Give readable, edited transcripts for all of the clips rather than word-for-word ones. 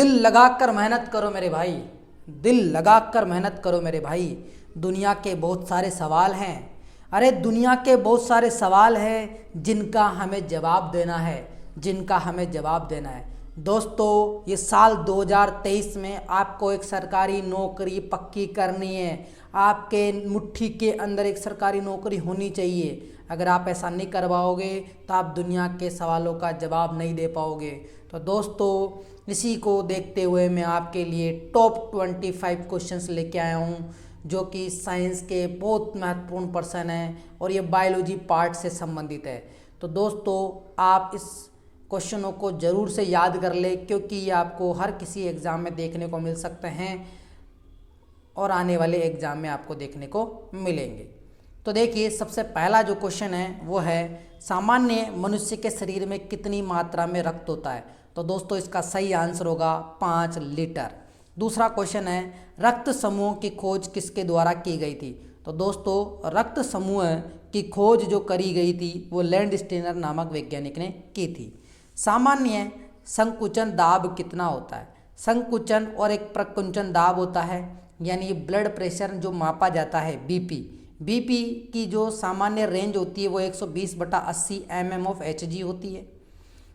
दिल लगाकर मेहनत करो मेरे भाई, दिल लगाकर मेहनत करो मेरे भाई। दुनिया के बहुत सारे सवाल हैं, अरे दुनिया के बहुत सारे सवाल हैं जिनका हमें जवाब देना है, जिनका हमें जवाब देना है। दोस्तों ये साल 2023 में आपको एक सरकारी नौकरी पक्की करनी है, आपके मुट्ठी के अंदर एक सरकारी नौकरी होनी चाहिए। अगर आप ऐसा नहीं करवाओगे तो आप दुनिया के सवालों का जवाब नहीं दे पाओगे। तो दोस्तों इसी को देखते हुए मैं आपके लिए टॉप 25 क्वेश्चंस लेके आया हूँ जो कि साइंस के बहुत महत्वपूर्ण पर्सन हैं और ये बायोलॉजी पार्ट से संबंधित है। तो दोस्तों आप इस क्वेश्चनों को ज़रूर से याद कर ले क्योंकि ये आपको हर किसी एग्ज़ाम में देखने को मिल सकते हैं और आने वाले एग्ज़ाम में आपको देखने को मिलेंगे। तो देखिए सबसे पहला जो क्वेश्चन है वो है सामान्य मनुष्य के शरीर में कितनी मात्रा में रक्त होता है। तो दोस्तों इसका सही आंसर होगा 5 लीटर। दूसरा क्वेश्चन है रक्त समूह की खोज किसके द्वारा की गई थी। तो दोस्तों रक्त समूह की खोज जो करी गई थी वो लैंडस्टीनर नामक वैज्ञानिक ने की थी। सामान्य संकुचन दाब कितना होता है। संकुचन और एक प्रकुंचन दाब होता है, यानी ब्लड प्रेशर जो मापा जाता है बीपी की जो सामान्य रेंज होती है वो 120/80 mm ऑफ Hg होती है।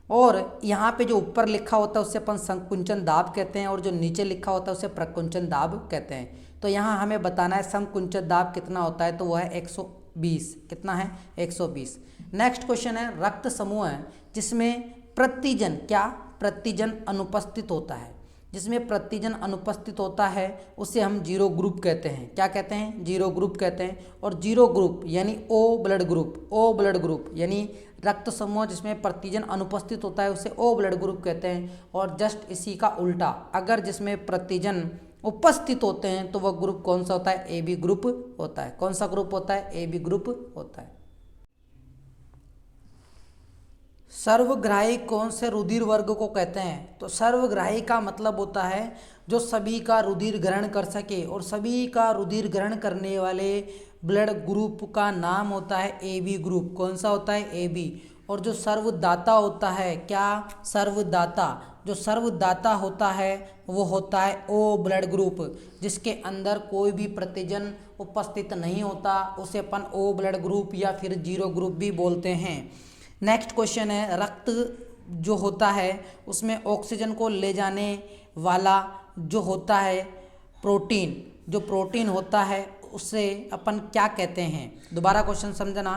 और यहाँ पे जो ऊपर लिखा होता है उससे अपन संकुंचन दाब कहते हैं और जो नीचे लिखा होता है उसे प्रकुंचन दाब कहते हैं। तो यहाँ हमें बताना है संकुंचन दाब कितना होता है, तो वह है 120। कितना है 120। नेक्स्ट क्वेश्चन है रक्त समूह है जिसमें प्रतिजन अनुपस्थित होता है। जिसमें प्रतिजन अनुपस्थित होता है उसे हम जीरो ग्रुप कहते हैं। क्या कहते हैं, जीरो ग्रुप कहते हैं। और जीरो ग्रुप यानी ओ ब्लड ग्रुप यानी रक्त समूह जिसमें प्रतिजन अनुपस्थित होता है उसे ओ ब्लड ग्रुप कहते हैं। और जस्ट इसी का उल्टा अगर जिसमें प्रतिजन उपस्थित होते हैं तो वह ग्रुप कौन सा होता है, ए बी ग्रुप होता है। कौन सा ग्रुप होता है, ए बी ग्रुप होता है। सर्वग्राही कौन से रुधिर वर्ग को कहते हैं। तो सर्वग्राही का मतलब होता है जो सभी का रुधिर ग्रहण कर सके, और सभी का रुधिर ग्रहण करने वाले ब्लड ग्रुप का नाम होता है ए बी ग्रुप। कौन सा होता है, ए बी। और जो सर्वदाता होता है, क्या, सर्वदाता, जो सर्वदाता होता है वो होता है ओ ब्लड ग्रुप, जिसके अंदर कोई भी प्रतिजन उपस्थित नहीं होता उसे अपन ओ ब्लड ग्रुप या फिर जीरो ग्रुप भी बोलते हैं। नेक्स्ट क्वेश्चन है रक्त जो होता है उसमें ऑक्सीजन को ले जाने वाला जो होता है प्रोटीन, जो प्रोटीन होता है उसे अपन क्या कहते हैं। दोबारा क्वेश्चन समझना।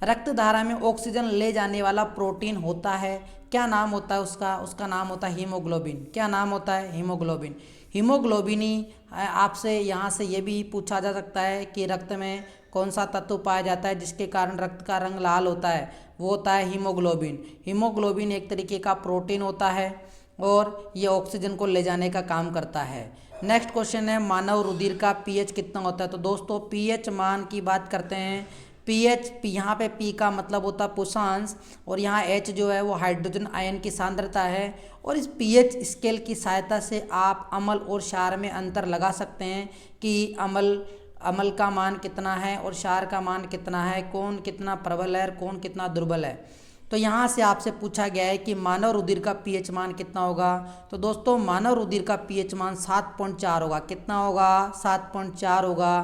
रक्त धारा में ऑक्सीजन ले जाने वाला प्रोटीन होता है, क्या नाम होता है उसका, उसका नाम होता है हीमोग्लोबिन। क्या नाम होता है, हीमोग्लोबिन। हीमोग्लोबिन ही आपसे यहाँ से ये भी पूछा जा सकता है कि रक्त में कौन सा तत्व पाया जाता है जिसके कारण रक्त का रंग लाल होता है, वो होता है हीमोग्लोबिन। हीमोग्लोबिन एक तरीके का प्रोटीन होता है और ये ऑक्सीजन को ले जाने का काम करता है। नेक्स्ट क्वेश्चन है मानव रुधिर का पीएच कितना होता है। तो दोस्तों पीएच मान की बात करते हैं। पीएच यहाँ पे पी का मतलब होता है पुषांश और यहाँ एच जो है वो हाइड्रोजन आयन की सांद्रता है। और इस पीएच स्केल की सहायता से आप अम्ल और क्षार में अंतर लगा सकते हैं कि अम्ल का मान कितना है और क्षार का मान कितना है, कौन कितना प्रबल है और कौन कितना दुर्बल है। तो यहाँ से आपसे पूछा गया है कि मानव रुधिर का पीएच मान कितना होगा। तो दोस्तों मानव रुधिर का पीएच मान 7.4 होगा। कितना होगा, 7.4 होगा।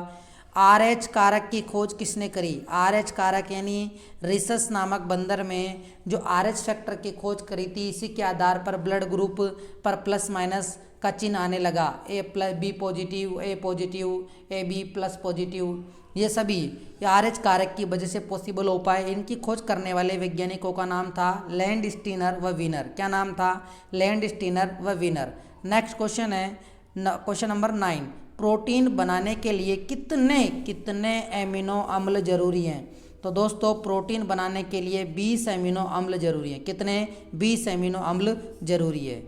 RH कारक की खोज किसने करी। RH कारक यानी रिसस नामक बंदर में जो RH फैक्टर की खोज करी थी, इसी के आधार पर ब्लड ग्रुप पर प्लस माइनस का चिन्ह आने लगा। A plus B positive, A positive, A B plus positive, ये सभी RH कारक की वजह से पॉसिबल हो पाए। इनकी खोज करने वाले वैज्ञानिकों का नाम था लैंडस्टीनर व वीनर। क्या नाम था, लैंडस्टीनर व वीनर। नेक्स्ट क्वेश्चन है क्वेश्चन नंबर 9। प्रोटीन बनाने के लिए कितने एमिनो अम्ल जरूरी हैं। तो दोस्तों प्रोटीन बनाने के लिए 20 एमिनो अम्ल जरूरी है। कितने, 20 एमिनो अम्ल जरूरी है।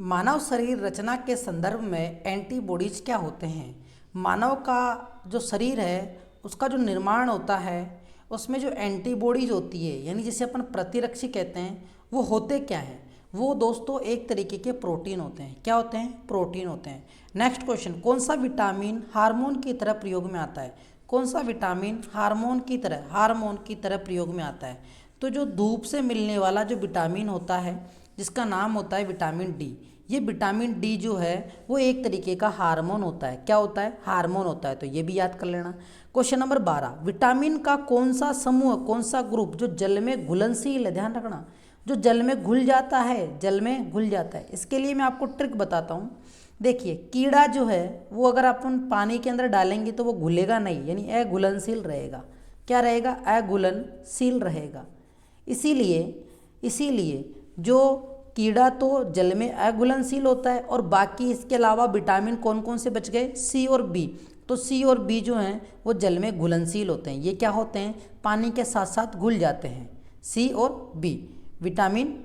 मानव शरीर रचना के संदर्भ में एंटीबॉडीज क्या होते हैं। मानव का जो शरीर है उसका जो निर्माण होता है उसमें जो एंटीबॉडीज होती है यानी जिसे अपन प्रतिरक्षी कहते हैं, वो होते क्या हैं। वो दोस्तों एक तरीके के प्रोटीन होते हैं। क्या होते हैं, प्रोटीन होते हैं। नेक्स्ट क्वेश्चन, कौन सा विटामिन हार्मोन की तरह प्रयोग में आता है। कौन सा विटामिन हार्मोन की तरह प्रयोग में आता है। तो जो धूप से मिलने वाला जो विटामिन होता है जिसका नाम होता है विटामिन डी। ये विटामिन डी जो है वो एक तरीके का हार्मोन होता है। क्या होता है? हार्मोन होता है। तो ये भी याद कर लेना। क्वेश्चन नंबर 12, विटामिन का कौन सा समूह, कौन सा ग्रुप जो जल में घुलनशील है, ध्यान रखना, जो जल में घुल जाता है, जल में घुल जाता है। इसके लिए मैं आपको ट्रिक बताता हूँ। देखिए, कीड़ा जो है वो अगर अपन पानी के अंदर डालेंगे तो वो घुलेगा नहीं, यानी अघुलनशील रहेगा। क्या रहेगा? अघुलनशील रहेगा। इसीलिए जो कीड़ा तो जल में अघुलनशील होता है, और बाकी इसके अलावा विटामिन कौन कौन से बच गए? सी और बी। तो सी और बी जो हैं वो जल में घुलनशील होते हैं। ये क्या होते हैं? पानी के साथ साथ घुल जाते हैं, सी और बी विटामिन।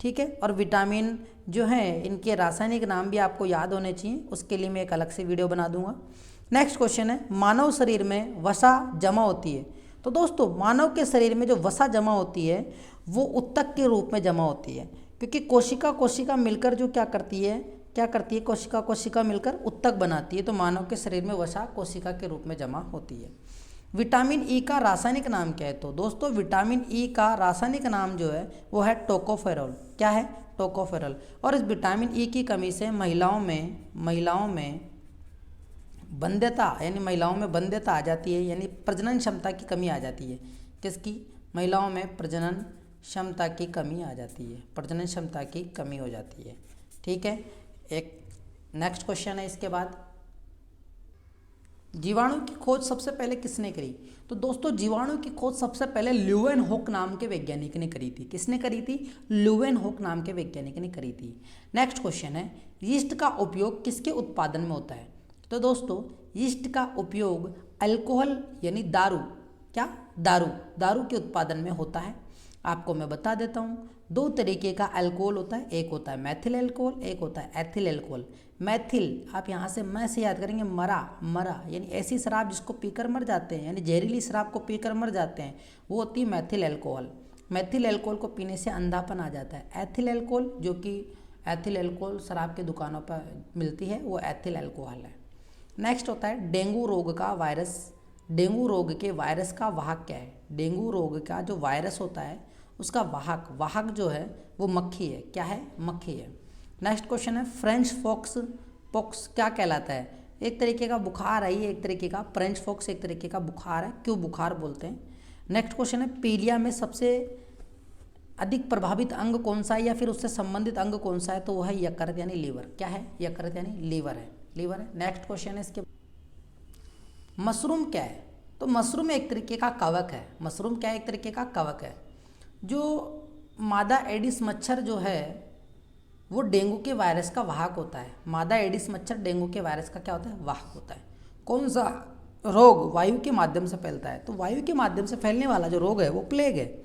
ठीक है, और विटामिन जो हैं इनके रासायनिक नाम भी आपको याद होने चाहिए, उसके लिए मैं एक अलग से वीडियो बना दूंगा। नेक्स्ट क्वेश्चन है, मानव शरीर में वसा जमा होती है। तो दोस्तों, मानव के शरीर में जो वसा जमा होती है वो उत्तक के रूप में जमा होती है, क्योंकि कोशिका मिलकर जो क्या करती है, कोशिका मिलकर उत्तक बनाती है। तो मानव के शरीर में वसा कोशिका के रूप में जमा होती है। विटामिन ई का रासायनिक नाम क्या है? तो दोस्तों, विटामिन ई का रासायनिक नाम जो है वो है टोकोफेरोल। क्या है? टोकोफेरोल। और इस विटामिन ई की कमी से महिलाओं में बंध्यता, यानी महिलाओं में बंध्यता आ जाती है, यानी प्रजनन क्षमता की कमी आ जाती है। किसकी? महिलाओं में प्रजनन क्षमता की कमी आ जाती है, प्रजनन क्षमता की कमी हो जाती है। ठीक है, एक नेक्स्ट क्वेश्चन है इसके बाद, जीवाणु की खोज सबसे पहले किसने करी? तो दोस्तों, जीवाणु की खोज सबसे पहले ल्यूवेनहोक नाम के वैज्ञानिक ने करी थी। किसने करी थी? ल्यूवेनहोक नाम के वैज्ञानिक ने करी थी। नेक्स्ट क्वेश्चन है, यीस्ट का उपयोग किसके उत्पादन में होता है? तो दोस्तों, यीस्ट का उपयोग अल्कोहल यानी दारू, क्या? दारू के उत्पादन में होता है। आपको मैं बता देता हूँ, दो तरीके का अल्कोहल होता है, एक होता है मैथिल अल्कोहल, एक होता है एथिल अल्कोहल। मैथिल, आप यहाँ से मैं से याद करेंगे, मरा यानी ऐसी शराब जिसको पीकर मर जाते हैं, यानी जहरीली शराब को पीकर मर जाते हैं, वो होती है मैथिल अल्कोहल। मैथिल अल्कोहल को पीने से अंधापन आ जाता है। एथिल अल्कोहल, जो कि एथिल अल्कोहल शराब की दुकानों पर मिलती है, वो एथिल अल्कोहल है। नेक्स्ट होता है डेंगू रोग का वायरस। डेंगू रोग के वायरस का वाहक क्या है? डेंगू रोग का जो वायरस होता है उसका वाहक जो है वो मक्खी है। क्या है? मक्खी है। नेक्स्ट क्वेश्चन है, फ्रेंच पॉक्स क्या कहलाता है? एक तरीके का बुखार है, एक तरीके का फ्रेंच पॉक्स एक तरीके का बुखार है। क्यों बुखार बोलते हैं? नेक्स्ट क्वेश्चन है, पीलिया में सबसे अधिक प्रभावित अंग कौन सा है, या फिर उससे संबंधित अंग कौन सा है? तो वह है यकृत यानी लीवर। क्या है? यकृत यानी लीवर है। नेक्स्ट क्वेश्चन है इसके, मशरूम क्या है? तो मशरूम एक तरीके का कवक है। मशरूम क्या है? एक तरीके का कवक है। जो मादा एडिस मच्छर जो है वो डेंगू के वायरस का वाहक होता है। मादा एडिस मच्छर डेंगू के वायरस का क्या होता है? वाहक होता है। कौन सा रोग वायु के माध्यम से फैलता है? तो वायु के माध्यम से फैलने वाला जो रोग है वो प्लेग है।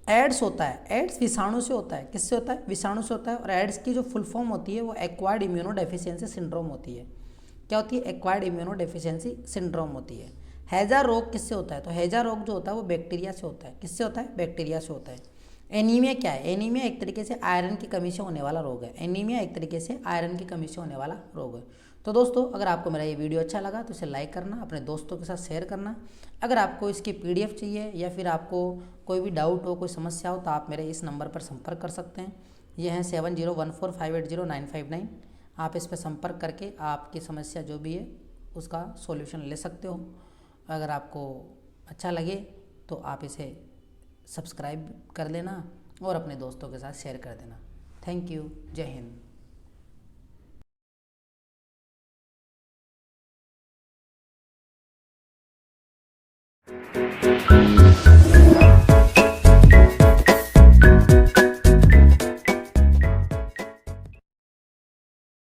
एड्स होता है, एड्स विषाणु से होता है। किससे होता है? विषाणु से होता है। और एड्स की जो फुल फॉर्म होती है वो एक्वायर्ड इम्यूनो डेफिशिएंसी सिंड्रोम होती है। क्या होती है? एक्वायर्ड इम्यूनो डेफिशिएंसी सिंड्रोम होती है। हैजा रोग किससे होता है? तो हैजा रोग जो होता है वो बैक्टीरिया से होता है। किससे होता है? बैक्टीरिया से होता है। एनीमिया क्या है? एनीमिया एक तरीके से आयरन की कमी से होने वाला रोग है। एनीमिया एक तरीके से आयरन की कमी से होने वाला रोग है। तो दोस्तों, अगर आपको मेरा ये वीडियो अच्छा लगा तो इसे लाइक करना, अपने दोस्तों के साथ शेयर करना। अगर आपको इसकी PDF चाहिए या फिर आपको कोई भी डाउट हो, कोई समस्या हो, तो आप मेरे इस नंबर पर संपर्क कर सकते हैं। ये है 7014580959। आप इस पर संपर्क करके आपकी समस्या जो भी है उसका सॉल्यूशन ले सकते हो। अगर आपको अच्छा लगे तो आप इसे सब्सक्राइब कर लेना और अपने दोस्तों के साथ शेयर कर देना। Thank you. जय हिंद।